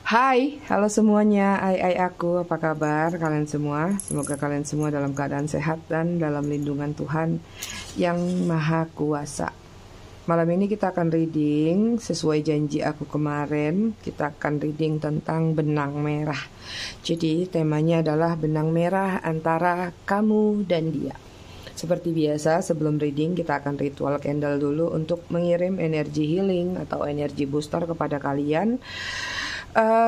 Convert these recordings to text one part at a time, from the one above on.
Hai, halo semuanya. Aku, apa kabar kalian semua? Semoga kalian semua dalam keadaan sehat dan dalam lindungan Tuhan yang Maha Kuasa. Malam ini kita akan reading sesuai janji aku kemarin. Kita akan reading tentang benang merah. Jadi temanya adalah benang merah antara kamu dan dia. Seperti biasa, sebelum reading kita akan ritual candle dulu untuk mengirim energi healing atau energi booster kepada kalian.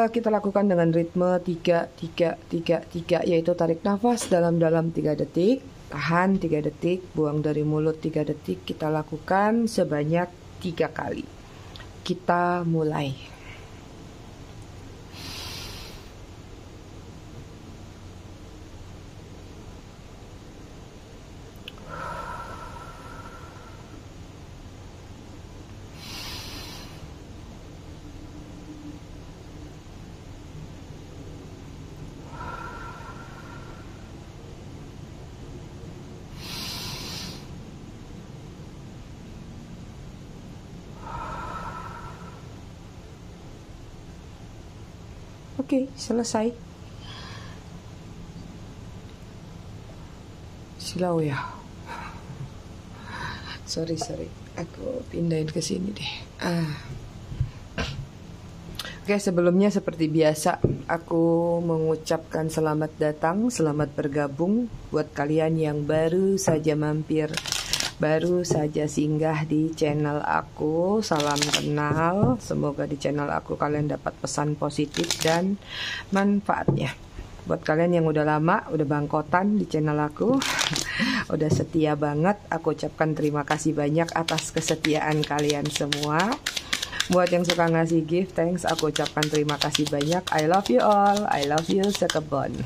Kita lakukan dengan ritme 3-3-3-3, yaitu tarik nafas dalam-dalam 3 detik, tahan 3 detik, buang dari mulut 3 detik. Kita lakukan sebanyak 3 kali. Kita mulai. Oke, selesai. Silau ya. Sorry. Aku pindahin ke sini deh. Oke, sebelumnya seperti biasa aku mengucapkan selamat datang, selamat bergabung buat kalian yang baru saja mampir, baru saja singgah di channel aku. Salam kenal. Semoga di channel aku kalian dapat pesan positif dan manfaatnya. Buat kalian yang udah lama, udah bangkotan di channel aku, udah setia banget, aku ucapkan terima kasih banyak atas kesetiaan kalian semua. Buat yang suka ngasih gift, thanks, aku ucapkan terima kasih banyak. I love you all, I love you sekebon.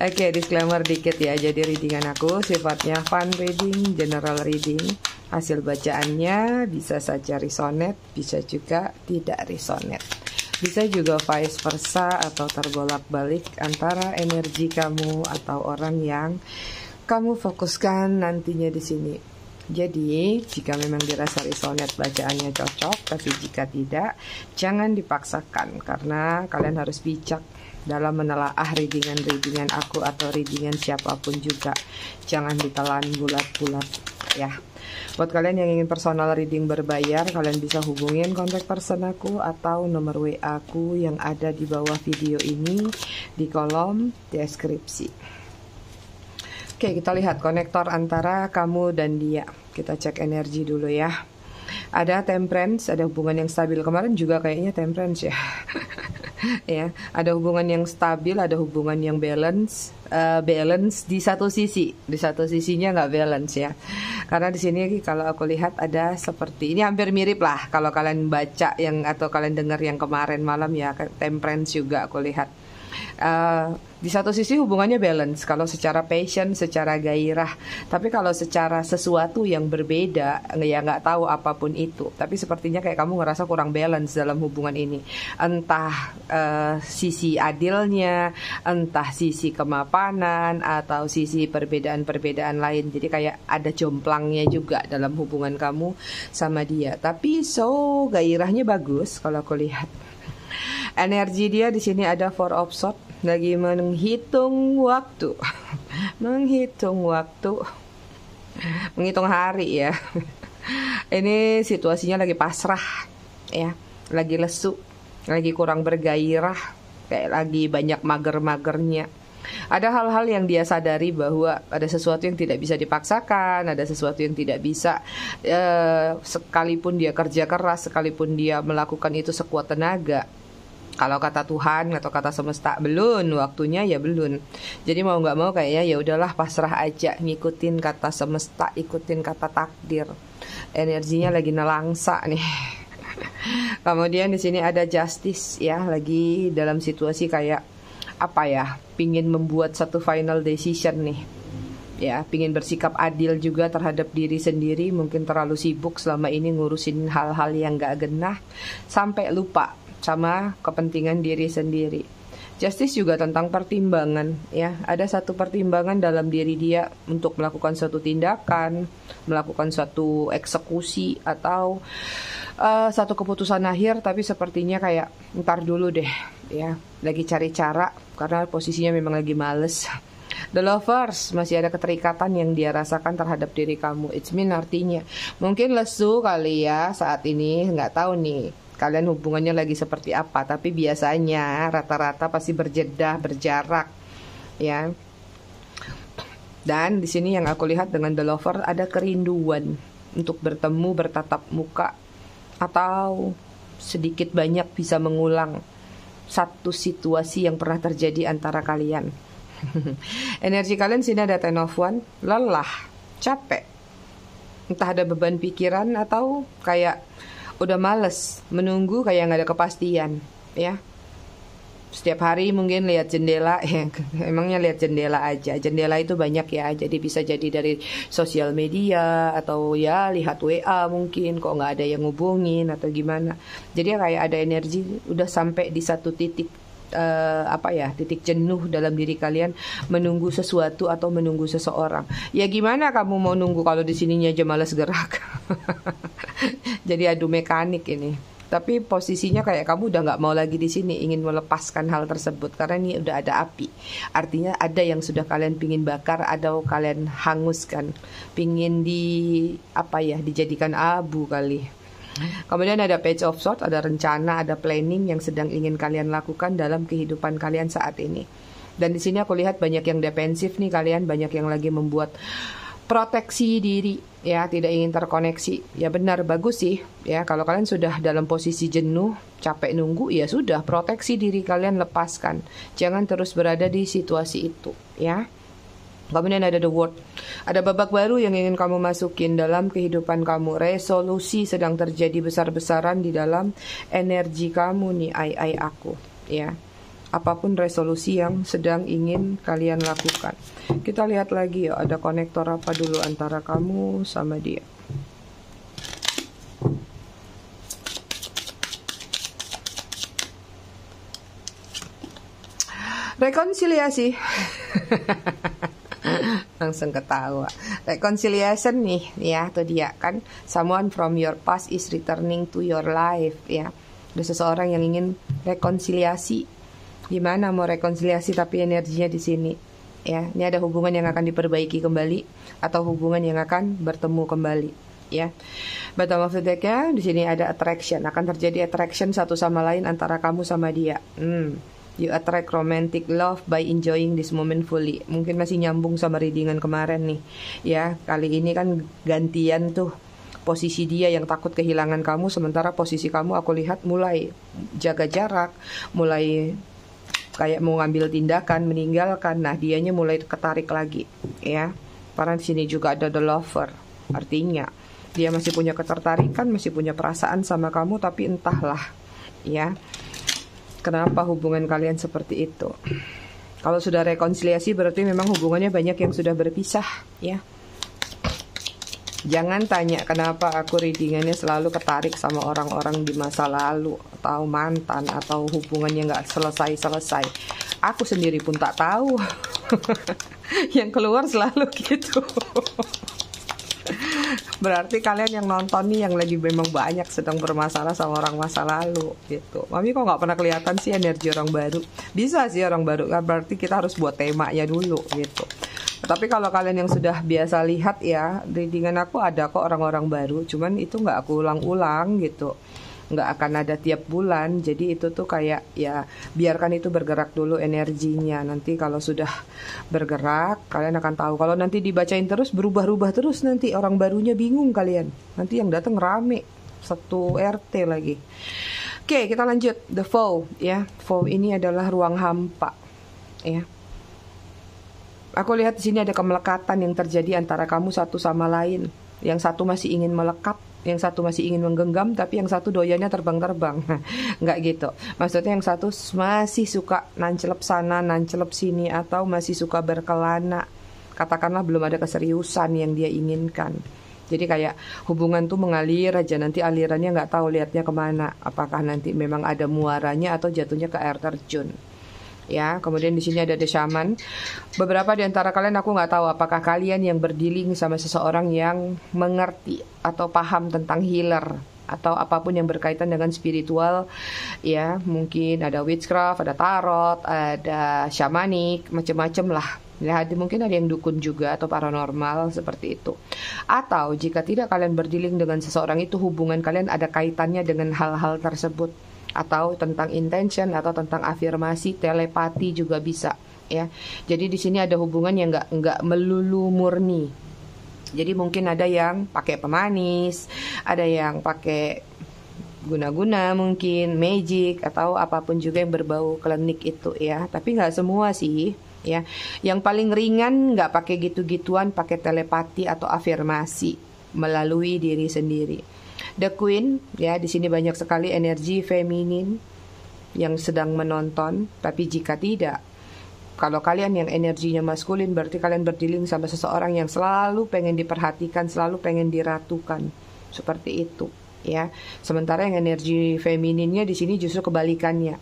Oke, disclaimer dikit ya. Jadi readingan aku sifatnya fun reading, general reading. Hasil bacaannya bisa saja resonate, bisa juga tidak resonate. Bisa juga vice versa atau terbolak-balik antara energi kamu atau orang yang kamu fokuskan nantinya di sini. Jadi, jika memang dirasa resonate bacaannya cocok, tapi jika tidak, jangan dipaksakan karena kalian harus bijak dalam menelaah readingan aku atau readingan siapapun juga. Jangan ditelan bulat-bulat ya. Buat kalian yang ingin personal reading berbayar, kalian bisa hubungin kontak person aku atau nomor WA aku yang ada di bawah video ini di kolom deskripsi. Oke, kita lihat konektor antara kamu dan dia. Kita cek energi dulu ya. Ada temperance, ada hubungan yang stabil. Kemarin juga kayaknya temperance ya. Ya, ada hubungan yang stabil, ada hubungan yang balance. Balance di satu sisi, di satu sisinya nggak balance ya. Karena di sini kalau aku lihat ada seperti ini, hampir mirip lah kalau kalian baca yang atau kalian dengar yang kemarin malam ya, temperance juga aku lihat. Di satu sisi hubungannya balance kalau secara passion, secara gairah. Tapi kalau secara sesuatu yang berbeda, ya nggak tahu apapun itu. Tapi sepertinya kayak kamu ngerasa kurang balance dalam hubungan ini. Entah sisi adilnya, entah sisi kemapanan, atau sisi perbedaan-perbedaan lain. Jadi kayak ada jomplangnya juga dalam hubungan kamu sama dia. Tapi gairahnya bagus kalau aku lihat. Energi dia di sini ada Four of Swords, lagi menghitung waktu, menghitung hari ya. Ini situasinya lagi pasrah ya, lagi lesu, lagi kurang bergairah, kayak lagi banyak mager-magernya. Ada hal-hal yang dia sadari bahwa ada sesuatu yang tidak bisa dipaksakan, ada sesuatu yang tidak bisa, sekalipun dia kerja keras, sekalipun dia melakukan itu sekuat tenaga. Kalau kata Tuhan atau kata semesta belum waktunya ya belum. Jadi mau nggak mau kayaknya ya udahlah pasrah aja, ngikutin kata semesta, ikutin kata takdir. Energinya lagi nelangsa nih. Kemudian di sini ada justice ya, lagi dalam situasi kayak apa ya, pingin membuat satu final decision nih. Ya, pingin bersikap adil juga terhadap diri sendiri. Mungkin terlalu sibuk selama ini ngurusin hal-hal yang gak genah sampai lupa sama kepentingan diri sendiri. Justice juga tentang pertimbangan, ya. Ada satu pertimbangan dalam diri dia untuk melakukan suatu tindakan, melakukan suatu eksekusi atau satu keputusan akhir, tapi sepertinya kayak ntar dulu deh, ya. Lagi cari cara karena posisinya memang lagi males. The Lovers, masih ada keterikatan yang dia rasakan terhadap diri kamu. It's mean artinya mungkin lesu kali ya saat ini, nggak tahu nih kalian hubungannya lagi seperti apa, tapi biasanya rata-rata pasti berjeda, berjarak, ya. Dan di sini yang aku lihat dengan The Lover ada kerinduan untuk bertemu, bertatap muka, atau sedikit banyak bisa mengulang satu situasi yang pernah terjadi antara kalian. Energi kalian sini ada Ten of Wands, lelah, capek, entah ada beban pikiran atau kayak udah males menunggu, kayak nggak ada kepastian, ya. Setiap hari mungkin lihat jendela, ya, emangnya lihat jendela aja. Jendela itu banyak ya, jadi bisa jadi dari sosial media atau ya lihat WA mungkin kok nggak ada yang ngubungin atau gimana. Jadi kayak ada energi udah sampai di satu titik titik jenuh dalam diri kalian menunggu sesuatu atau menunggu seseorang. Ya gimana kamu mau nunggu kalau di sininya aja malas gerak. Jadi adu mekanik ini. Tapi posisinya kayak kamu udah nggak mau lagi di sini, ingin melepaskan hal tersebut karena ini udah ada api. Artinya ada yang sudah kalian pingin bakar, ada kalian hanguskan, pingin dijadikan abu kali. Kemudian ada Page of Swords, ada rencana, ada planning yang sedang ingin kalian lakukan dalam kehidupan kalian saat ini. Dan di sini aku lihat banyak yang defensif nih kalian, banyak yang lagi membuat proteksi diri, ya, tidak ingin terkoneksi. Ya benar, bagus sih, ya. Kalau kalian sudah dalam posisi jenuh, capek nunggu, ya sudah, proteksi diri kalian, lepaskan. Jangan terus berada di situasi itu, ya. Kemudian ada The World, ada babak baru yang ingin kamu masukin dalam kehidupan kamu. Resolusi sedang terjadi besar-besaran di dalam energi kamu nih, aku, ya. Apapun resolusi yang sedang ingin kalian lakukan. Kita lihat lagi ya, ada konektor apa dulu antara kamu sama dia. Rekonsiliasi. Langsung ketawa. Reconciliation nih, ya, tuh dia kan. Someone from your past is returning to your life, ya. Ada seseorang yang ingin rekonsiliasi. Gimana mau rekonsiliasi tapi energinya di sini, ya. Ini ada hubungan yang akan diperbaiki kembali atau hubungan yang akan bertemu kembali, ya. Bottom of the deck ya, di sini ada attraction. Akan terjadi attraction satu sama lain antara kamu sama dia. You attract romantic love by enjoying this moment fully. Mungkin masih nyambung sama readingan kemarin nih, ya. Kali ini kan gantian tuh. Posisi dia yang takut kehilangan kamu, sementara posisi kamu aku lihat mulai jaga jarak, mulai kayak mau ngambil tindakan, meninggalkan. Nah, dianya mulai ketarik lagi, ya. Karena di sini juga ada The Lover. Artinya dia masih punya ketertarikan, masih punya perasaan sama kamu, tapi entahlah, ya. Kenapa hubungan kalian seperti itu? Kalau sudah rekonsiliasi berarti memang hubungannya banyak yang sudah berpisah, ya. Jangan tanya kenapa aku readingannya selalu ketarik sama orang-orang di masa lalu atau mantan atau hubungannya nggak selesai-selesai. Aku sendiri pun tak tahu. Yang keluar selalu gitu. Berarti kalian yang nonton nih yang lagi memang banyak sedang bermasalah sama orang masa lalu gitu. Mami kok nggak pernah kelihatan sih energi orang baru? Bisa sih orang baru, kan berarti kita harus buat temanya dulu gitu. Tapi kalau kalian yang sudah biasa lihat ya, readingan aku ada kok orang-orang baru, cuman itu nggak aku ulang-ulang gitu. Nggak akan ada tiap bulan, jadi itu tuh kayak ya biarkan itu bergerak dulu energinya. Nanti kalau sudah bergerak kalian akan tahu. Kalau nanti dibacain terus berubah-ubah terus, nanti orang barunya bingung kalian. Nanti yang datang rame, satu RT lagi. Oke, kita lanjut. The Foe, ya. Foe ini adalah ruang hampa, ya. Aku lihat di sini ada kemelekatan yang terjadi antara kamu satu sama lain. Yang satu masih ingin melekat, yang satu masih ingin menggenggam, tapi yang satu doyannya terbang-terbang. Nggak gitu. Maksudnya yang satu masih suka nancelep sana, nancelep sini, atau masih suka berkelana. Katakanlah belum ada keseriusan yang dia inginkan. Jadi kayak hubungan tuh mengalir aja, nanti alirannya nggak tahu lihatnya kemana. Apakah nanti memang ada muaranya atau jatuhnya ke air terjun. ya. Kemudian di sini ada The Shaman. Beberapa di antara kalian aku nggak tahu apakah kalian yang berdealing sama seseorang yang mengerti atau paham tentang healer atau apapun yang berkaitan dengan spiritual, ya. Mungkin ada witchcraft, ada tarot, ada shamanik, macam-macam lah. Ya, mungkin ada yang dukun juga atau paranormal seperti itu. Atau jika tidak kalian berdealing dengan seseorang itu, hubungan kalian ada kaitannya dengan hal-hal tersebut, atau tentang intention atau tentang afirmasi, telepati juga bisa, ya. Jadi di sini ada hubungan yang nggak melulu murni. Jadi mungkin ada yang pakai pemanis, ada yang pakai guna-guna, mungkin magic atau apapun juga yang berbau klinik itu, ya. Tapi nggak semua sih, ya. Yang paling ringan nggak pakai gitu-gituan, pakai telepati atau afirmasi melalui diri sendiri. The Queen, ya, di sini banyak sekali energi feminin yang sedang menonton. Tapi jika tidak, kalau kalian yang energinya maskulin, berarti kalian berdealing sama seseorang yang selalu pengen diperhatikan, selalu pengen diratukan, seperti itu, ya. Sementara yang energi femininnya di sini justru kebalikannya.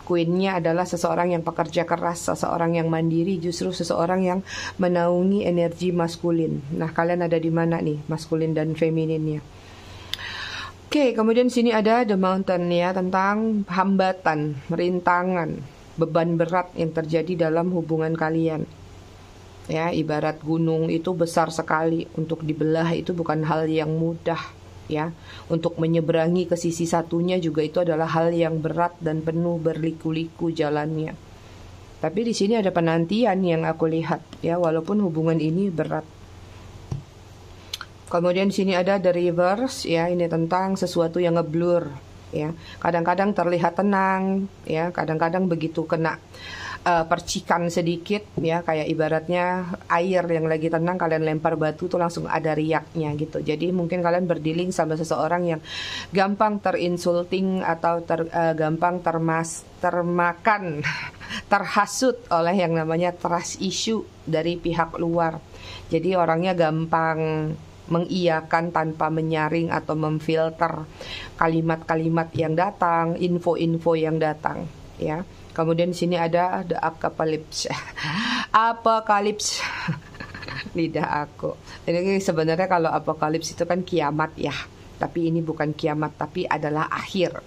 Queen-nya adalah seseorang yang pekerja keras, seseorang yang mandiri, justru seseorang yang menaungi energi maskulin. Nah, kalian ada di mana nih, maskulin dan femininnya? Oke, kemudian sini ada The Mountain, ya, tentang hambatan, rintangan, beban berat yang terjadi dalam hubungan kalian. Ya, ibarat gunung itu besar sekali, untuk dibelah itu bukan hal yang mudah, ya. Untuk menyeberangi ke sisi satunya juga itu adalah hal yang berat dan penuh berliku-liku jalannya. Tapi di sini ada penantian yang aku lihat, ya, walaupun hubungan ini berat. Kemudian di sini ada The Reverse, ya, ini tentang sesuatu yang ngeblur, ya. Kadang-kadang terlihat tenang, ya, kadang-kadang begitu kena percikan sedikit, ya, kayak ibaratnya air yang lagi tenang kalian lempar batu tuh langsung ada riaknya gitu. Jadi mungkin kalian berdealing sama seseorang yang gampang terinsulting atau gampang termakan, terhasut oleh yang namanya trust issue dari pihak luar. Jadi orangnya gampang mengiyakan tanpa menyaring atau memfilter kalimat-kalimat yang datang, info-info yang datang, ya. Kemudian di sini ada The Apocalypse. Apokalips. Lidah aku. Jadi sebenarnya kalau apokalips itu kan kiamat, ya. Tapi ini bukan kiamat, tapi adalah akhir.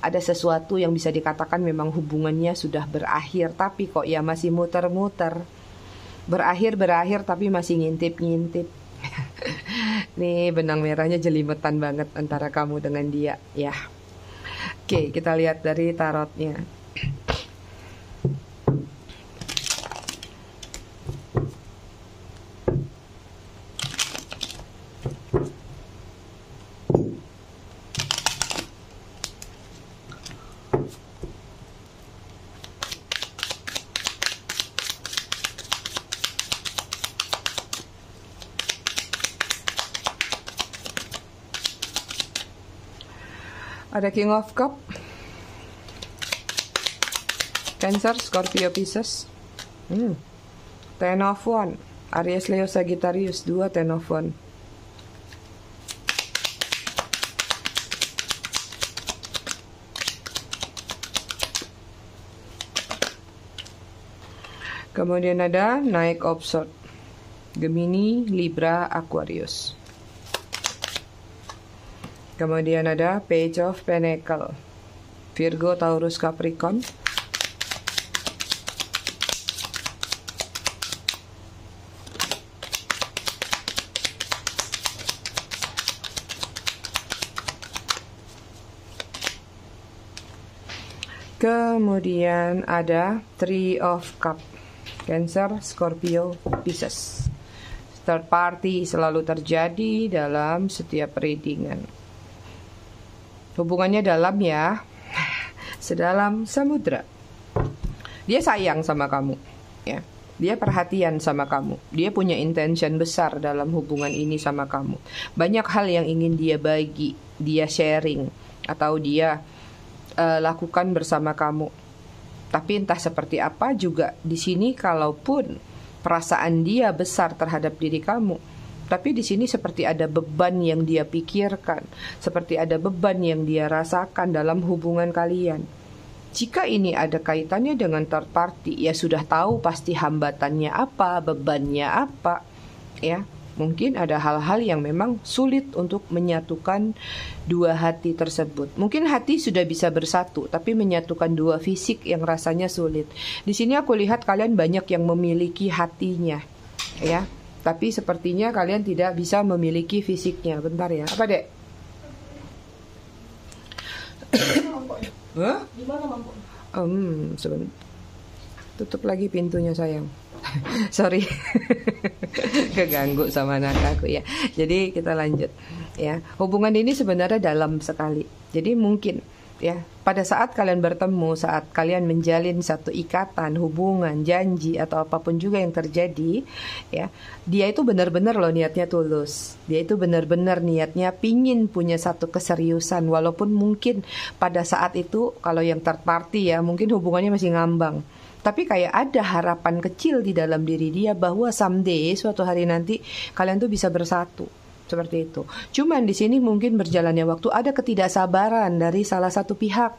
Ada sesuatu yang bisa dikatakan memang hubungannya sudah berakhir, tapi kok ya masih muter-muter. Berakhir tapi masih ngintip-ngintip. Nih benang merahnya jelimetan banget antara kamu dengan dia, ya. Oke, kita lihat dari tarotnya. Ada King of Cup, Cancer, Scorpio, Pisces. Ten of One, Aries, Leo, Sagittarius. 2 Ten of One. Kemudian ada Knight of Swords, Gemini, Libra, Aquarius. Kemudian ada Page of Pentacles, Virgo, Taurus, Capricorn. Kemudian ada Three of Cups, Cancer, Scorpio, Pisces. Third party selalu terjadi dalam setiap readingan. Hubungannya dalam, ya, sedalam samudra. Dia sayang sama kamu, ya. Dia perhatian sama kamu. Dia punya intention besar dalam hubungan ini sama kamu. Banyak hal yang ingin dia bagi, dia sharing, atau dia lakukan bersama kamu. Tapi entah seperti apa juga di sini, kalaupun perasaan dia besar terhadap diri kamu, tapi di sini seperti ada beban yang dia pikirkan, seperti ada beban yang dia rasakan dalam hubungan kalian. Jika ini ada kaitannya dengan third party, ya sudah tahu pasti hambatannya apa, bebannya apa, ya. Mungkin ada hal-hal yang memang sulit untuk menyatukan dua hati tersebut. Mungkin hati sudah bisa bersatu, tapi menyatukan dua fisik yang rasanya sulit. Di sini aku lihat kalian banyak yang memiliki hatinya, ya. Tapi sepertinya kalian tidak bisa memiliki fisiknya. Bentar ya. Apa, Dek? Hah? Gimana mampu? Sebentar. Tutup lagi pintunya, sayang. Sorry. Keganggu sama anak aku ya. Jadi kita lanjut ya. Hubungan ini sebenarnya dalam sekali. Jadi mungkin ya, pada saat kalian bertemu, saat kalian menjalin satu ikatan, hubungan, janji atau apapun juga yang terjadi, ya, dia itu benar-benar loh niatnya tulus. Dia itu benar-benar niatnya pingin punya satu keseriusan, walaupun mungkin pada saat itu kalau yang third party ya, mungkin hubungannya masih ngambang. Tapi kayak ada harapan kecil di dalam diri dia bahwa someday, suatu hari nanti kalian tuh bisa bersatu. Seperti itu. Cuman di sini mungkin berjalannya waktu ada ketidaksabaran dari salah satu pihak,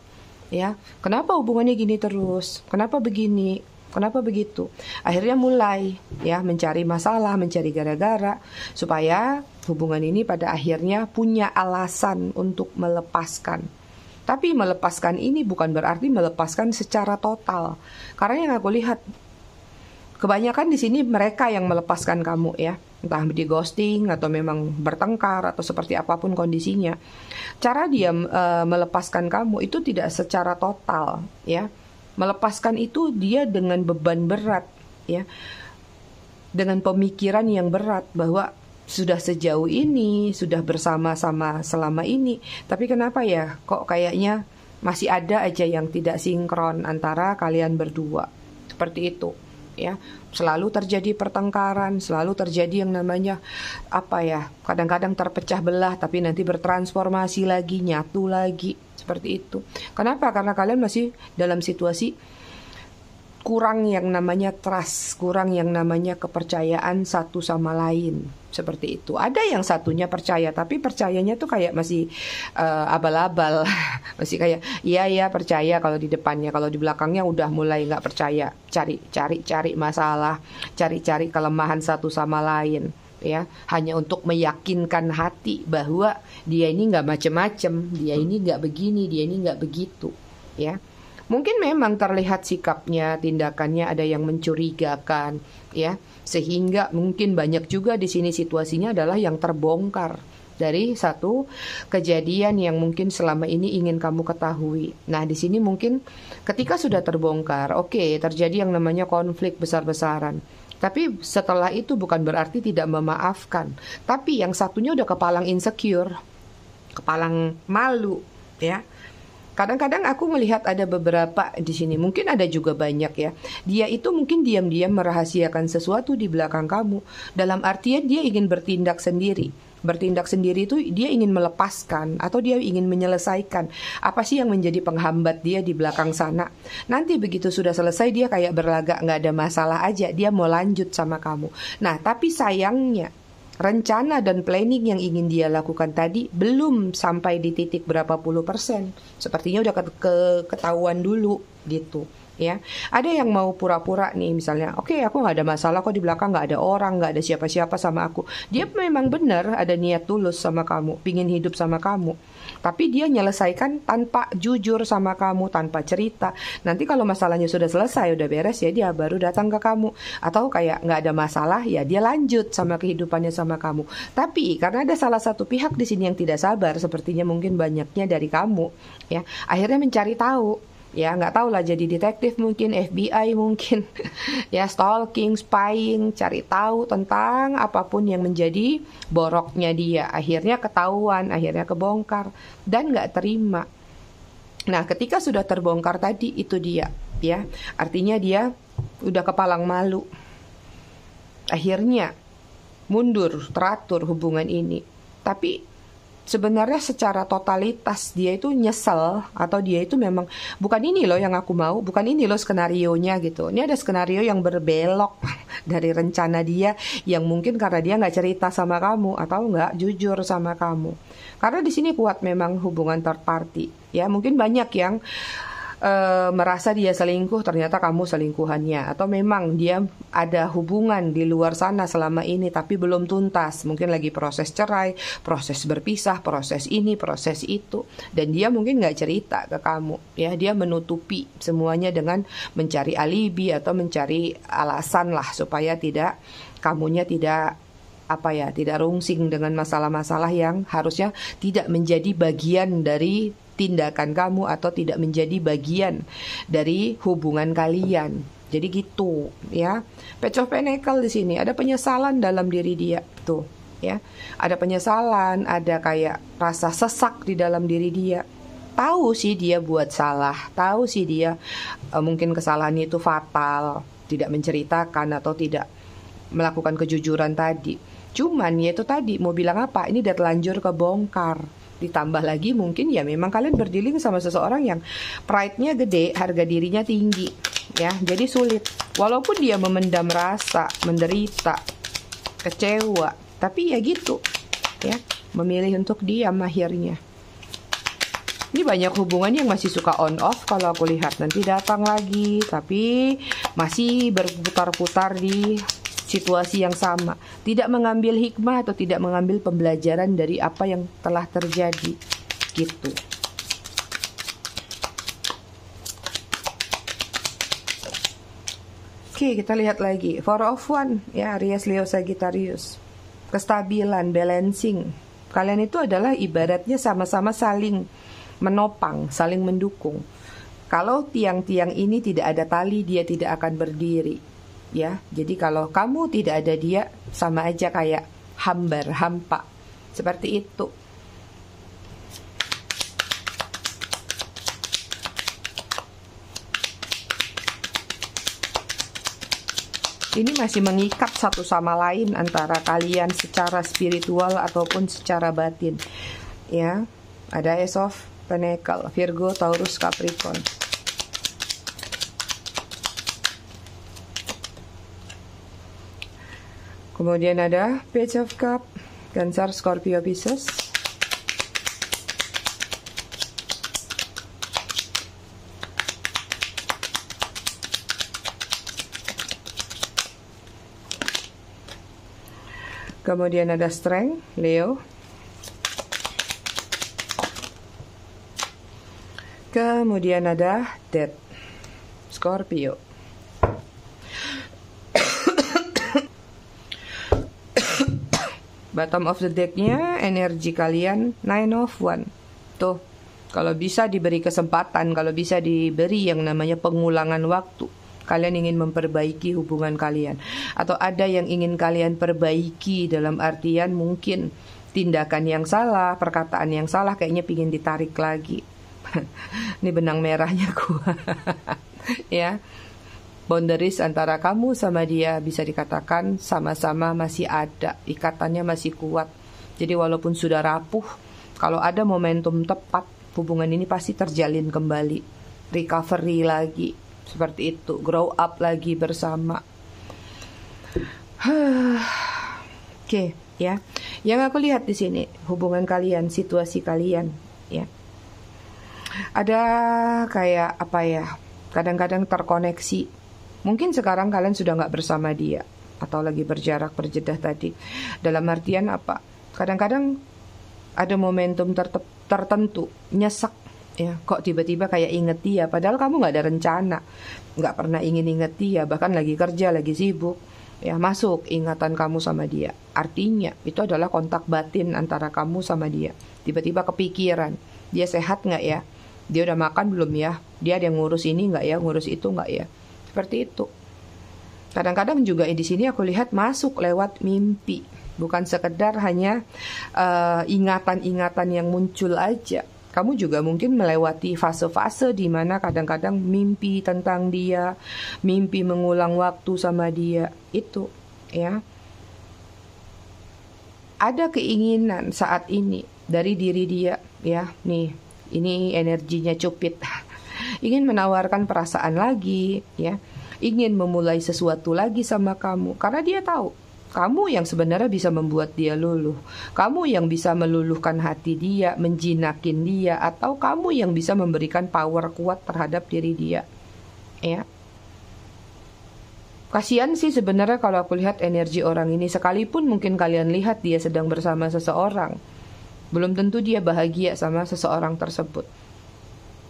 ya. Kenapa hubungannya gini terus? Kenapa begini? Kenapa begitu? Akhirnya mulai ya mencari masalah, mencari gara-gara supaya hubungan ini pada akhirnya punya alasan untuk melepaskan. Tapi melepaskan ini bukan berarti melepaskan secara total. Karena yang aku lihat kebanyakan di sini mereka yang melepaskan kamu ya. Entah di ghosting atau memang bertengkar atau seperti apapun kondisinya. Cara dia melepaskan kamu itu tidak secara total ya. Melepaskan itu dia dengan beban berat ya. Dengan pemikiran yang berat bahwa sudah sejauh ini, sudah bersama-sama selama ini, tapi kenapa ya kok kayaknya masih ada aja yang tidak sinkron antara kalian berdua. Seperti itu ya. Selalu terjadi pertengkaran, selalu terjadi yang namanya apa ya, kadang-kadang terpecah belah tapi nanti bertransformasi lagi, nyatu lagi. Seperti itu. Kenapa? Karena kalian masih dalam situasi kurang yang namanya trust, kurang yang namanya kepercayaan satu sama lain. Seperti itu. Ada yang satunya percaya, tapi percayanya tuh kayak masih abal-abal. Masih kayak iya percaya kalau di depannya, kalau di belakangnya udah mulai nggak percaya. Cari masalah, cari kelemahan satu sama lain. Ya, hanya untuk meyakinkan hati bahwa dia ini nggak macem-macem, dia ini nggak begini, dia ini nggak begitu. Ya. Mungkin memang terlihat sikapnya, tindakannya ada yang mencurigakan, ya. Sehingga mungkin banyak juga di sini situasinya adalah yang terbongkar dari satu kejadian yang mungkin selama ini ingin kamu ketahui. Nah, di sini mungkin ketika sudah terbongkar, oke, terjadi yang namanya konflik besar-besaran. Tapi setelah itu bukan berarti tidak memaafkan. Tapi yang satunya udah kepalang insecure, kepalang malu, ya. Kadang-kadang aku melihat ada beberapa di sini, mungkin ada juga banyak ya. Dia itu mungkin diam-diam merahasiakan sesuatu di belakang kamu. Dalam artian dia ingin bertindak sendiri. Bertindak sendiri itu dia ingin melepaskan atau dia ingin menyelesaikan apa sih yang menjadi penghambat dia di belakang sana. Nanti begitu sudah selesai dia kayak berlagak nggak ada masalah aja, dia mau lanjut sama kamu. Nah, tapi sayangnya rencana dan planning yang ingin dia lakukan tadi belum sampai di titik berapa puluh persen. Sepertinya udah ketahuan dulu gitu. Ya, ada yang mau pura-pura nih misalnya, oke, aku nggak ada masalah kok di belakang, nggak ada orang, nggak ada siapa-siapa sama aku. Dia memang benar ada niat tulus sama kamu, pingin hidup sama kamu. Tapi dia nyelesaikan tanpa jujur sama kamu, tanpa cerita. Nanti kalau masalahnya sudah selesai, udah beres ya dia baru datang ke kamu. Atau kayak nggak ada masalah ya dia lanjut sama kehidupannya sama kamu. Tapi karena ada salah satu pihak di sini yang tidak sabar, sepertinya mungkin banyaknya dari kamu, ya akhirnya mencari tahu. Ya nggak tahu lah, jadi detektif mungkin, FBI mungkin, ya stalking, spying, cari tahu tentang apapun yang menjadi boroknya dia. Akhirnya ketahuan, akhirnya kebongkar dan nggak terima. Nah, ketika sudah terbongkar tadi itu dia, ya artinya dia udah kepalang malu. Akhirnya mundur, teratur hubungan ini. Tapi sebenarnya secara totalitas dia itu nyesel atau dia itu memang bukan ini loh yang aku mau, bukan ini loh skenarionya gitu. Ini ada skenario yang berbelok dari rencana dia yang mungkin karena dia nggak cerita sama kamu atau nggak jujur sama kamu. Karena di sini kuat memang hubungan third party. Ya mungkin banyak yang merasa dia selingkuh, ternyata kamu selingkuhannya, atau memang dia ada hubungan di luar sana selama ini tapi belum tuntas, mungkin lagi proses cerai, proses berpisah, proses ini, proses itu, dan dia mungkin nggak cerita ke kamu, ya, dia menutupi semuanya dengan mencari alibi atau mencari alasan lah supaya kamunya tidak tidak rungsing dengan masalah-masalah yang harusnya tidak menjadi bagian dari tindakan kamu atau tidak menjadi bagian dari hubungan kalian. Jadi gitu, ya. Page of Pentacles di sini ada penyesalan dalam diri dia, tuh, ya. Ada penyesalan, ada kayak rasa sesak di dalam diri dia. Tahu sih dia buat salah, tahu sih dia mungkin kesalahannya itu fatal, tidak menceritakan atau tidak melakukan kejujuran tadi. Cuman ya itu tadi, mau bilang apa? Ini udah telanjur kebongkar. Ditambah lagi mungkin ya memang kalian berdealing sama seseorang yang pride-nya gede, harga dirinya tinggi, ya. Jadi sulit. Walaupun dia memendam rasa, menderita, kecewa, tapi ya gitu, ya. Memilih untuk diam akhirnya. Ini banyak hubungan yang masih suka on off kalau aku lihat. Nanti datang lagi, tapi masih berputar-putar di situasi yang sama, tidak mengambil hikmah atau tidak mengambil pembelajaran dari apa yang telah terjadi, gitu. Oke, kita lihat lagi Four of Wands, ya, Aries, Leo, Sagittarius. Kestabilan, balancing. Kalian itu adalah ibaratnya sama-sama saling menopang, saling mendukung. Kalau tiang-tiang ini tidak ada tali, dia tidak akan berdiri. Ya, jadi kalau kamu tidak ada dia, sama aja kayak hampa, seperti itu. Ini masih mengikat satu sama lain antara kalian secara spiritual ataupun secara batin. Ya, ada Ace of Pentacles, Virgo, Taurus, Capricorn. Kemudian ada Page of Cups, Cancer, Scorpio, Pisces. Kemudian ada Strength, Leo. Kemudian ada Death, Scorpio. Bottom of the deck-nya energi kalian Nine of Wands. Tuh, kalau bisa diberi kesempatan, kalau bisa diberi yang namanya pengulangan waktu, kalian ingin memperbaiki hubungan kalian, atau ada yang ingin kalian perbaiki dalam artian mungkin tindakan yang salah, perkataan yang salah, kayaknya pingin ditarik lagi. Ini benang merahnya gua. Ya, boundaries antara kamu sama dia bisa dikatakan sama-sama masih ada, ikatannya masih kuat. Jadi walaupun sudah rapuh, kalau ada momentum tepat, hubungan ini pasti terjalin kembali, recovery lagi, seperti itu, grow up lagi bersama. Oke, ya. Yang aku lihat di sini hubungan kalian, situasi kalian, ya. Ada kayak apa ya? Kadang-kadang terkoneksi. Mungkin sekarang kalian sudah nggak bersama dia atau lagi berjarak, berjedah tadi. Dalam artian apa? Kadang-kadang ada momentum tertentu, nyesek, ya. Kok tiba-tiba kayak inget dia, padahal kamu nggak ada rencana, nggak pernah ingin inget dia, bahkan lagi kerja, lagi sibuk, ya, masuk ingatan kamu sama dia. Artinya itu adalah kontak batin antara kamu sama dia. Tiba-tiba kepikiran, dia sehat nggak ya? Dia udah makan belum ya? Dia ada yang ngurus ini nggak ya? Ngurus itu nggak ya? Seperti itu. Kadang-kadang juga di sini aku lihat masuk lewat mimpi, bukan sekedar hanya ingatan-ingatan yang muncul aja. Kamu juga mungkin melewati fase-fase di mana kadang-kadang mimpi tentang dia, mimpi mengulang waktu sama dia, itu, ya. Ada keinginan saat ini dari diri dia, ya. Nih, ini energinya Cupid. Ingin menawarkan perasaan lagi, ya, ingin memulai sesuatu lagi sama kamu, karena dia tahu Kamu yang sebenarnya bisa membuat dia luluh. Kamu yang bisa meluluhkan hati dia, menjinakin dia, atau kamu yang bisa memberikan power kuat terhadap diri dia. Ya. Kasihan sih sebenarnya kalau aku lihat energi orang ini. Sekalipun mungkin kalian lihat dia sedang bersama seseorang, belum tentu dia bahagia sama seseorang tersebut.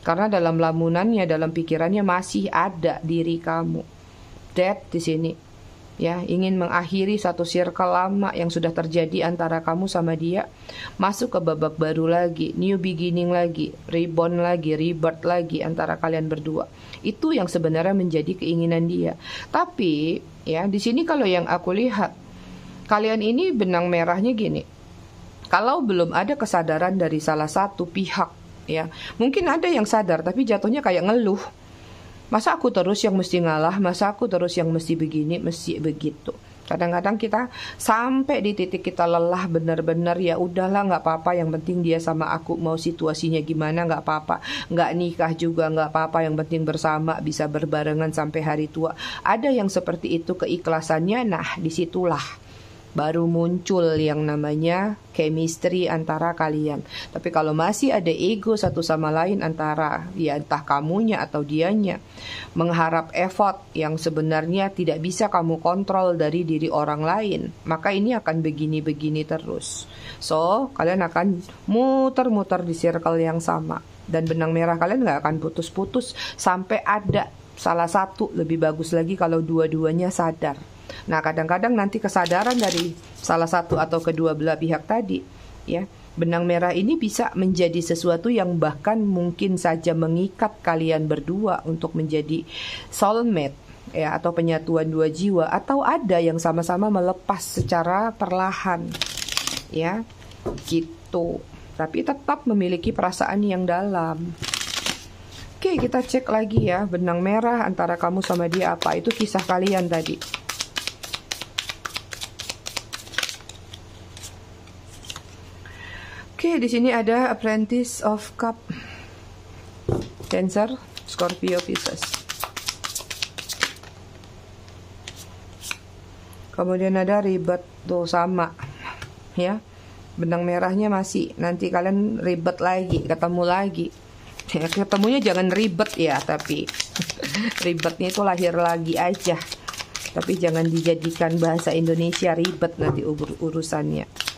Karena dalam lamunannya, dalam pikirannya masih ada diri kamu. Death di sini. Ya, ingin mengakhiri satu circle lama yang sudah terjadi antara kamu sama dia, masuk ke babak baru lagi, new beginning lagi, reborn lagi, rebirth lagi antara kalian berdua. Itu yang sebenarnya menjadi keinginan dia. Tapi ya, di sini kalau yang aku lihat, kalian ini benang merahnya gini. Kalau belum ada kesadaran dari salah satu pihak, ya, mungkin ada yang sadar tapi jatuhnya kayak ngeluh. Masa aku terus yang mesti ngalah, masa aku terus yang mesti begini, mesti begitu. Kadang-kadang kita sampai di titik kita lelah benar-benar, ya udahlah nggak apa-apa, yang penting dia sama aku, mau situasinya gimana nggak apa-apa, nggak nikah juga nggak apa-apa, yang penting bersama bisa berbarengan sampai hari tua. Ada yang seperti itu keikhlasannya, nah disitulah baru muncul yang namanya chemistry antara kalian. Tapi kalau masih ada ego satu sama lain antara, ya entah kamunya atau dianya, mengharap effort yang sebenarnya tidak bisa kamu kontrol dari diri orang lain, maka ini akan begini-begini terus. So, kalian akan muter-muter di circle yang sama. Dan benang merah kalian gak akan putus-putus sampai ada salah satu, lebih bagus lagi kalau dua-duanya sadar. Nah, kadang-kadang nanti kesadaran dari salah satu atau kedua belah pihak tadi, ya, benang merah ini bisa menjadi sesuatu yang bahkan mungkin saja mengikat kalian berdua untuk menjadi soulmate, ya, atau penyatuan dua jiwa, atau ada yang sama-sama melepas secara perlahan, ya, gitu. Tapi tetap memiliki perasaan yang dalam. Oke, kita cek lagi ya, benang merah antara kamu sama dia apa? Itu kisah kalian tadi. Oke, di sini ada Apprentice of Cup, Cancer, Scorpio, Pisces. Kemudian ada ribet, tuh sama, ya. Benang merahnya masih, nanti kalian ribet lagi, ketemu lagi. Ya, ketemunya jangan ribet ya, tapi ribetnya itu lahir lagi aja. Tapi jangan dijadikan bahasa Indonesia ribet nanti urusannya.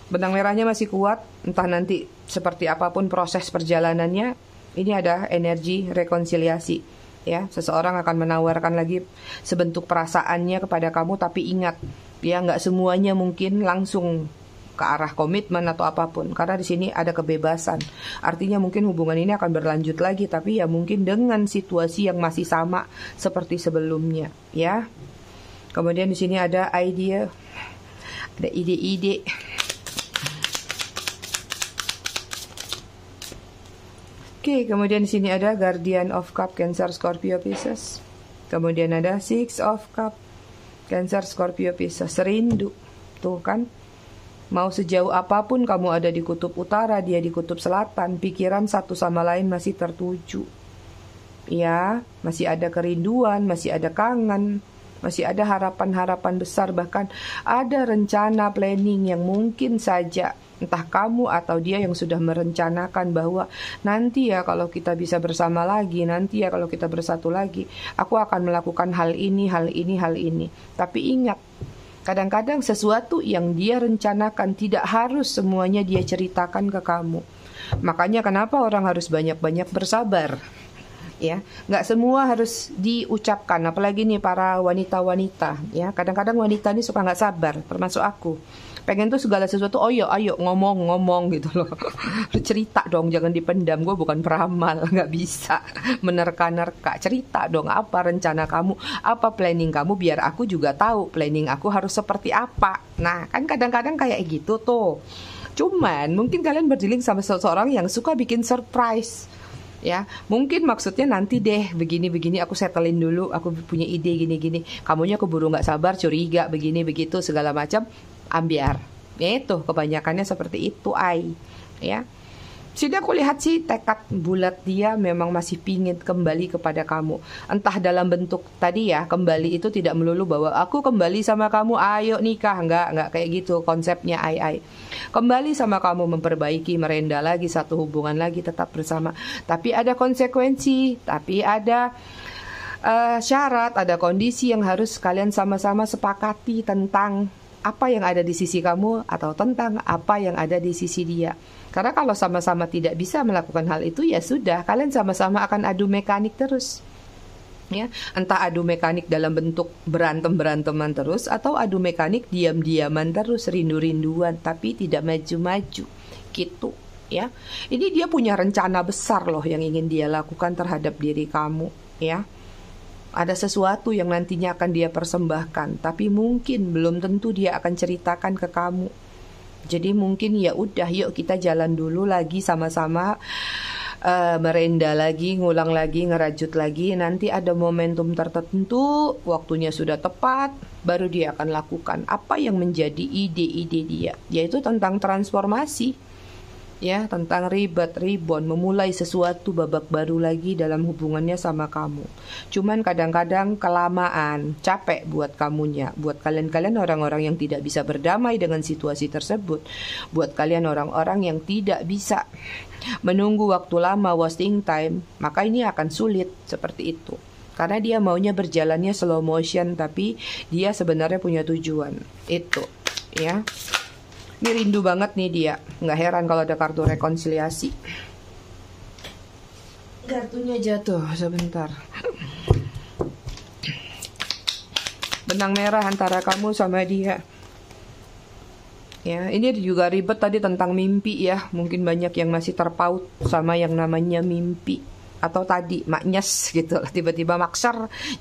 Benang merahnya masih kuat, entah nanti seperti apapun proses perjalanannya, ini ada energi rekonsiliasi. Ya, seseorang akan menawarkan lagi sebentuk perasaannya kepada kamu, tapi ingat, ya nggak semuanya mungkin langsung ke arah komitmen atau apapun, karena di sini ada kebebasan. Artinya mungkin hubungan ini akan berlanjut lagi, tapi ya mungkin dengan situasi yang masih sama seperti sebelumnya, ya. Kemudian di sini ada idea, ada ide-ide. Oke, kemudian di sini ada Guardian of Cup, Cancer, Scorpio, Pisces. Kemudian ada Six of Cup, Cancer, Scorpio, Pisces. Rindu, tuh kan. Mau sejauh apapun kamu ada di kutub utara, dia di kutub selatan, pikiran satu sama lain masih tertuju. Ya, masih ada kerinduan, masih ada kangen, masih ada harapan-harapan besar, bahkan ada rencana planning yang mungkin saja entah kamu atau dia yang sudah merencanakan bahwa nanti ya kalau kita bisa bersama lagi, nanti ya kalau kita bersatu lagi, aku akan melakukan hal ini, hal ini, hal ini. Tapi ingat, kadang-kadang sesuatu yang dia rencanakan tidak harus semuanya dia ceritakan ke kamu. Makanya kenapa orang harus banyak-banyak bersabar. Ya, nggak semua harus diucapkan, apalagi nih para wanita-wanita. Ya, kadang-kadang wanita ini suka nggak sabar, termasuk aku. Pengen tuh segala sesuatu, oh ya ayo ngomong gitu loh. Cerita dong, jangan dipendam. Gue bukan peramal, nggak bisa menerka-nerka. Cerita dong, apa rencana kamu, apa planning kamu, biar aku juga tahu planning aku harus seperti apa. Nah, kan kadang-kadang kayak gitu tuh. Cuman mungkin kalian berdealing sama seseorang yang suka bikin surprise. Ya, mungkin maksudnya nanti deh begini-begini, aku settlein dulu, aku punya ide gini-gini, kamunya keburu nggak sabar, curiga, begini begitu segala macam, ambiar. Ya itu kebanyakannya seperti itu, ya. Sudah aku lihat sih tekad bulat dia memang masih pingin kembali kepada kamu. Entah dalam bentuk tadi ya, kembali itu tidak melulu bahwa aku kembali sama kamu, ayo nikah. Enggak kayak gitu konsepnya ai. Kembali sama kamu, memperbaiki, merenda lagi, satu hubungan lagi, tetap bersama. Tapi ada konsekuensi, tapi ada syarat, ada kondisi yang harus kalian sama-sama sepakati tentang apa yang ada di sisi kamu atau tentang apa yang ada di sisi dia. Karena kalau sama-sama tidak bisa melakukan hal itu, ya sudah, kalian sama-sama akan adu mekanik terus. Ya, entah adu mekanik dalam bentuk berantem-beranteman terus atau adu mekanik diam-diaman terus, rindu-rinduan tapi tidak maju-maju. Gitu, ya. Ini dia punya rencana besar loh yang ingin dia lakukan terhadap diri kamu, ya. Ada sesuatu yang nantinya akan dia persembahkan, tapi mungkin belum tentu dia akan ceritakan ke kamu. Jadi mungkin ya udah, yuk kita jalan dulu lagi sama-sama, merenda lagi, ngulang lagi, ngerajut lagi. Nanti ada momentum tertentu, waktunya sudah tepat, baru dia akan lakukan apa yang menjadi ide-ide dia, yaitu tentang transformasi. Ya, tentang ribon, memulai sesuatu babak baru lagi dalam hubungannya sama kamu. Cuman kadang-kadang kelamaan, capek buat kamunya, buat kalian orang-orang yang tidak bisa berdamai dengan situasi tersebut, buat kalian orang-orang yang tidak bisa menunggu waktu lama, wasting time, maka ini akan sulit seperti itu. Karena dia maunya berjalannya slow motion, tapi dia sebenarnya punya tujuan. Itu, ya. Ini rindu banget nih dia. Nggak heran kalau ada kartu rekonsiliasi. Kartunya jatuh sebentar. Benang merah antara kamu sama dia. Ya, ini juga ribet tadi tentang mimpi ya. Mungkin banyak yang masih terpaut sama yang namanya mimpi. Atau tadi maknyes gitu, tiba-tiba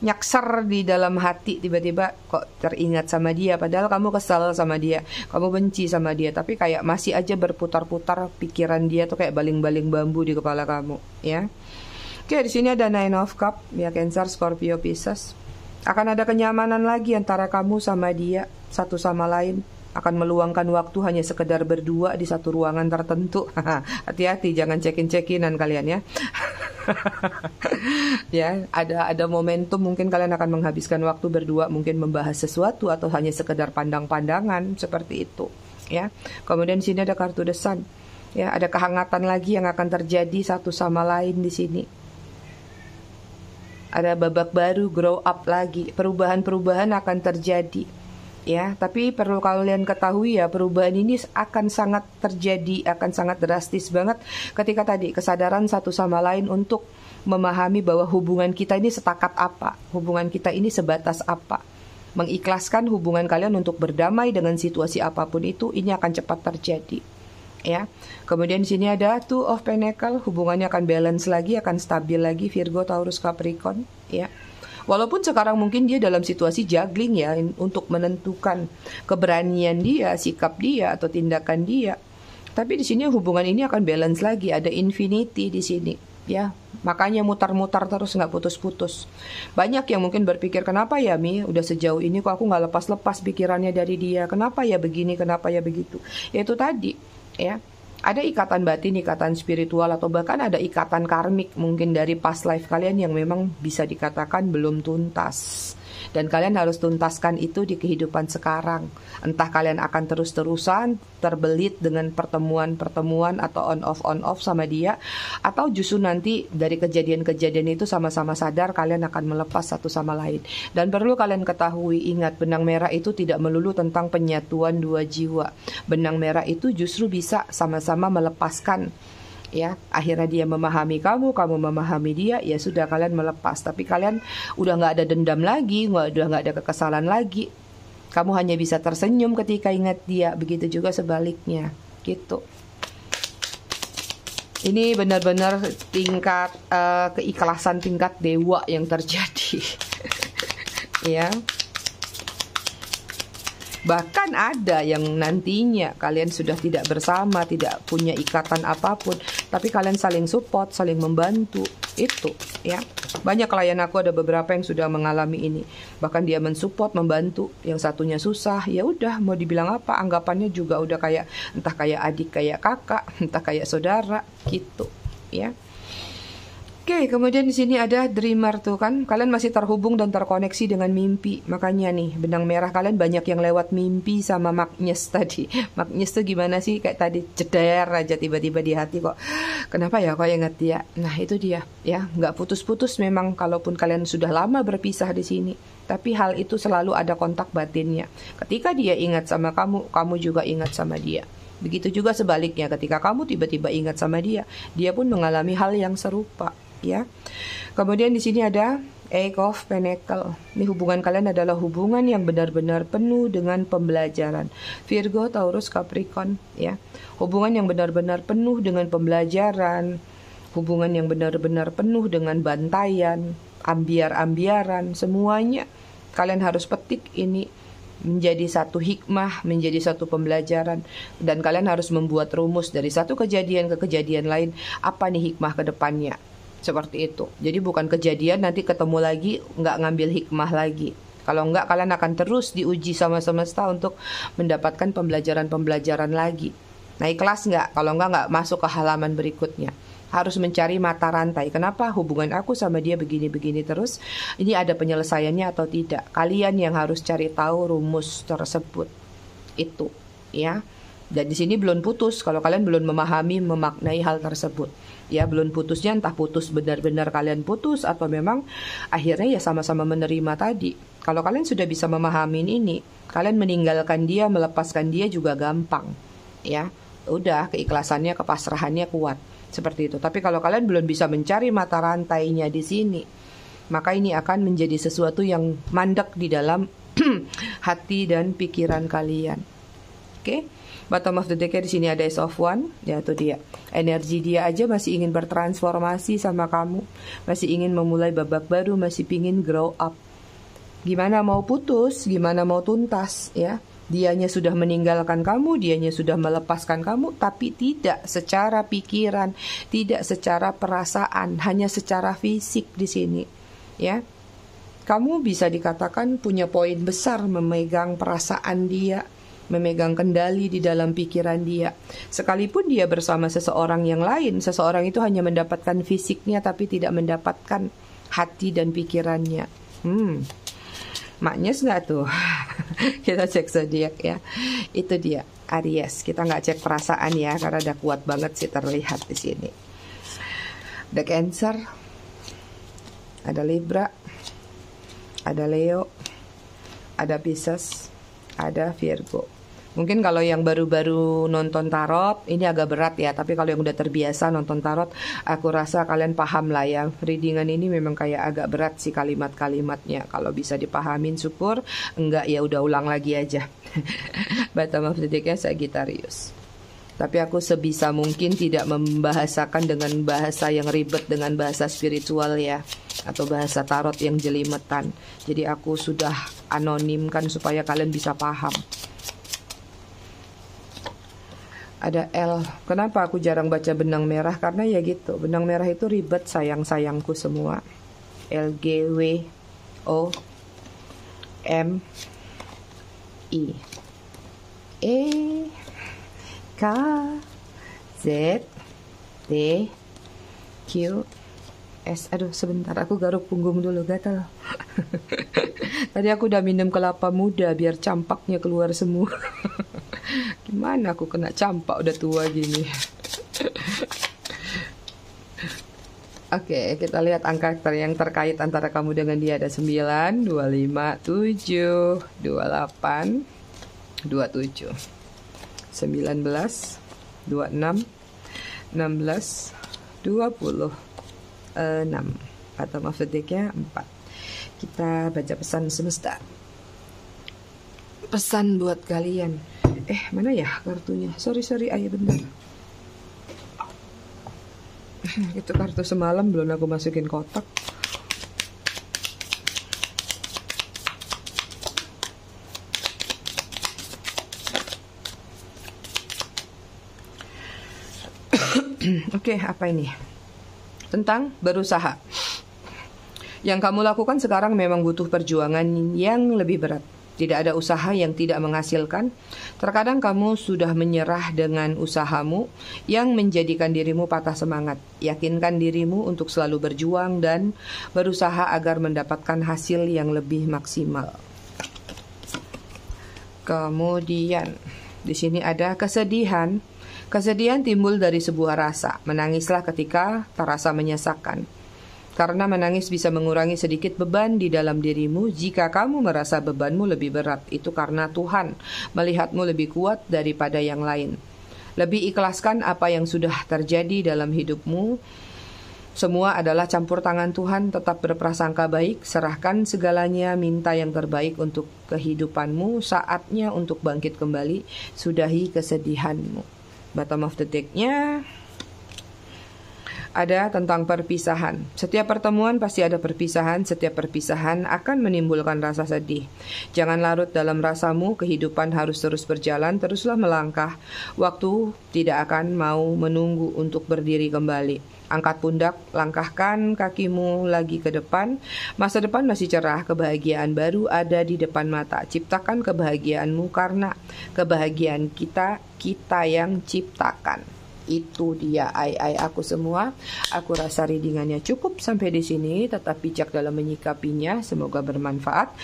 nyakser di dalam hati, tiba-tiba kok teringat sama dia, padahal kamu kesal sama dia, kamu benci sama dia, tapi kayak masih aja berputar-putar pikiran dia tuh kayak baling-baling bambu di kepala kamu, ya. Oke, di sini ada Nine of Cups, ya, Cancer, Scorpio, Pisces. Akan ada kenyamanan lagi antara kamu sama dia, satu sama lain. Akan meluangkan waktu hanya sekedar berdua di satu ruangan tertentu. Hati-hati, jangan cekin-cekinan kalian ya. Ya, ada momentum mungkin kalian akan menghabiskan waktu berdua, mungkin membahas sesuatu atau hanya sekedar pandang-pandangan seperti itu, ya. Kemudian di sini ada kartu The Sun. Ya, ada kehangatan lagi yang akan terjadi satu sama lain di sini. Ada babak baru, grow up lagi, perubahan-perubahan akan terjadi. Ya, tapi perlu kalian ketahui ya, perubahan ini akan sangat terjadi, akan sangat drastis banget ketika tadi kesadaran satu sama lain untuk memahami bahwa hubungan kita ini setakat apa, hubungan kita ini sebatas apa. Mengikhlaskan hubungan kalian untuk berdamai dengan situasi apapun itu, ini akan cepat terjadi. Ya. Kemudian di sini ada Two of Pentacles, hubungannya akan balance lagi, akan stabil lagi, Virgo, Taurus, Capricorn, ya. Walaupun sekarang mungkin dia dalam situasi juggling ya, untuk menentukan keberanian dia, sikap dia atau tindakan dia. Tapi di sini hubungan ini akan balance lagi, ada infinity di sini, ya. Makanya mutar-mutar terus, nggak putus-putus. Banyak yang mungkin berpikir, kenapa ya Mi, udah sejauh ini kok aku nggak lepas-lepas pikirannya dari dia, kenapa ya begini, kenapa ya begitu. Yaitu tadi, ya. Ada ikatan batin, ikatan spiritual, atau bahkan ada ikatan karmik mungkin dari past life kalian yang memang bisa dikatakan belum tuntas. Dan kalian harus tuntaskan itu di kehidupan sekarang. Entah kalian akan terus-terusan terbelit dengan pertemuan-pertemuan atau on-off sama dia, atau justru nanti dari kejadian-kejadian itu sama-sama sadar kalian akan melepas satu sama lain. Dan perlu kalian ketahui, ingat, benang merah itu tidak melulu tentang penyatuan dua jiwa. Benang merah itu justru bisa sama-sama melepaskan. Ya, akhirnya dia memahami kamu memahami dia, ya sudah, kalian melepas. Tapi kalian udah nggak ada dendam lagi, udah nggak ada kekesalan lagi. Kamu hanya bisa tersenyum ketika ingat dia, begitu juga sebaliknya, gitu. Ini benar-benar tingkat keikhlasan tingkat dewa yang terjadi. Ya. Bahkan ada yang nantinya kalian sudah tidak bersama, tidak punya ikatan apapun, Tapi kalian saling support, saling membantu. Itu ya. Banyak klien aku ada beberapa yang sudah mengalami ini. Bahkan dia mensupport, membantu. Yang satunya susah, ya udah mau dibilang apa, anggapannya juga udah kayak entah kayak adik, kayak kakak, entah kayak saudara gitu ya. Oke, kemudian di sini ada dreamer tuh kan. Kalian masih terhubung dan terkoneksi dengan mimpi. Makanya nih, benang merah kalian banyak yang lewat mimpi sama Magnes tadi. Magnes tuh gimana sih? Kayak tadi jeder aja tiba-tiba di hati kok. Kenapa ya kok ingat dia? Nah, itu dia ya, nggak putus-putus memang kalaupun kalian sudah lama berpisah di sini. Tapi hal itu selalu ada kontak batinnya. Ketika dia ingat sama kamu, kamu juga ingat sama dia. Begitu juga sebaliknya, ketika kamu tiba-tiba ingat sama dia, dia pun mengalami hal yang serupa. Ya, kemudian di sini ada Eight of Pentacles. Ini hubungan kalian adalah hubungan yang benar-benar penuh dengan pembelajaran. Virgo, Taurus, Capricorn, ya. Hubungan yang benar-benar penuh dengan pembelajaran, hubungan yang benar-benar penuh dengan bantaian, ambiar-ambiaran, semuanya kalian harus petik ini menjadi satu hikmah, menjadi satu pembelajaran, dan kalian harus membuat rumus dari satu kejadian ke kejadian lain. Apa nih hikmah ke depannya? Seperti itu. Jadi bukan kejadian nanti ketemu lagi nggak ngambil hikmah lagi. Kalau nggak, kalian akan terus diuji sama semesta untuk mendapatkan pembelajaran-pembelajaran lagi. Nah, ikhlas nggak? Kalau nggak masuk ke halaman berikutnya. Harus mencari mata rantai. Kenapa hubungan aku sama dia begini-begini terus? Ini ada penyelesaiannya atau tidak? Kalian yang harus cari tahu rumus tersebut. Itu, ya. Dan di sini belum putus kalau kalian belum memahami, memaknai hal tersebut. Ya, belum putusnya entah putus benar-benar kalian putus atau memang akhirnya ya sama-sama menerima tadi. Kalau kalian sudah bisa memahami ini, kalian meninggalkan dia, melepaskan dia juga gampang. Ya, udah keikhlasannya, kepasrahannya kuat. Seperti itu. Tapi kalau kalian belum bisa mencari mata rantainya di sini, maka ini akan menjadi sesuatu yang mandek di dalam hati dan pikiran kalian. Oke? Bottom of the deck di sini ada Ace of Wands, ya itu dia. Energi dia aja masih ingin bertransformasi sama kamu, masih ingin memulai babak baru, masih pingin grow up. Gimana mau putus, gimana mau tuntas, ya? Dianya sudah meninggalkan kamu, dianya sudah melepaskan kamu, tapi tidak secara pikiran, tidak secara perasaan, hanya secara fisik di sini, ya. Kamu bisa dikatakan punya poin besar memegang perasaan dia, memegang kendali di dalam pikiran dia. Sekalipun dia bersama seseorang yang lain, seseorang itu hanya mendapatkan fisiknya tapi tidak mendapatkan hati dan pikirannya. Maknyes nggak tuh? Kita cek zodiak ya. Itu dia, Aries. Kita nggak cek perasaan ya, karena udah kuat banget sih terlihat di sini. Ada Cancer, ada Libra, ada Leo, ada Pisces, ada Virgo. Mungkin kalau yang baru-baru nonton tarot ini agak berat ya, tapi kalau yang udah terbiasa nonton tarot, aku rasa kalian paham lah ya. Readingan ini memang kayak agak berat sih kalimat-kalimatnya. Kalau bisa dipahamin syukur, enggak ya udah ulang lagi aja. Bottom of the deck-nya Sagittarius. Tapi aku sebisa mungkin tidak membahasakan dengan bahasa yang ribet, dengan bahasa spiritual ya, atau bahasa tarot yang jelimetan. Jadi aku sudah anonimkan supaya kalian bisa paham. Ada L. Kenapa aku jarang baca benang merah? Karena ya gitu, benang merah itu ribet sayang-sayangku semua. L, G, W, O, M, I, E, K, Z, T, Q, S. Aduh sebentar, aku garuk punggung dulu, gatal. Tadi aku udah minum kelapa muda biar campaknya keluar semua. Gimana aku kena campak udah tua gini. Oke, kita lihat angka yang terkait antara kamu dengan dia. Ada 9, 25, 7, 28, 27, 19, 26, 16, 26. Atau maksud decknya 4. Kita baca pesan semesta. Pesan buat kalian. Mana ya kartunya? Sorry, ayo bentar. Itu kartu semalam belum aku masukin kotak. Oke. Oke, apa ini? Tentang berusaha. Yang kamu lakukan sekarang memang butuh perjuangan yang lebih berat. Tidak ada usaha yang tidak menghasilkan. Terkadang kamu sudah menyerah dengan usahamu yang menjadikan dirimu patah semangat. Yakinkan dirimu untuk selalu berjuang dan berusaha agar mendapatkan hasil yang lebih maksimal. Kemudian, di sini ada kesedihan. Kesedihan timbul dari sebuah rasa. Menangislah ketika terasa menyesakkan. Karena menangis bisa mengurangi sedikit beban di dalam dirimu. Jika kamu merasa bebanmu lebih berat, itu karena Tuhan melihatmu lebih kuat daripada yang lain. Lebih ikhlaskan apa yang sudah terjadi dalam hidupmu. Semua adalah campur tangan Tuhan. Tetap berprasangka baik, serahkan segalanya, minta yang terbaik untuk kehidupanmu. Saatnya untuk bangkit kembali. Sudahi kesedihanmu. Bottom of the deck-nya ada tentang perpisahan. Setiap pertemuan pasti ada perpisahan. Setiap perpisahan akan menimbulkan rasa sedih. Jangan larut dalam rasamu. Kehidupan harus terus berjalan. Teruslah melangkah. Waktu tidak akan mau menunggu untuk berdiri kembali. Angkat pundak, langkahkan kakimu lagi ke depan. Masa depan masih cerah. Kebahagiaan baru ada di depan mata. Ciptakan kebahagiaanmu karena kebahagiaan kita yang ciptakan. Itu dia aku semua. Aku rasa readingannya cukup sampai di sini. Tetap bijak dalam menyikapinya. Semoga bermanfaat.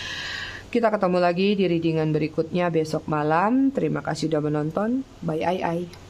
Kita ketemu lagi di readingan berikutnya besok malam. Terima kasih sudah menonton. Bye.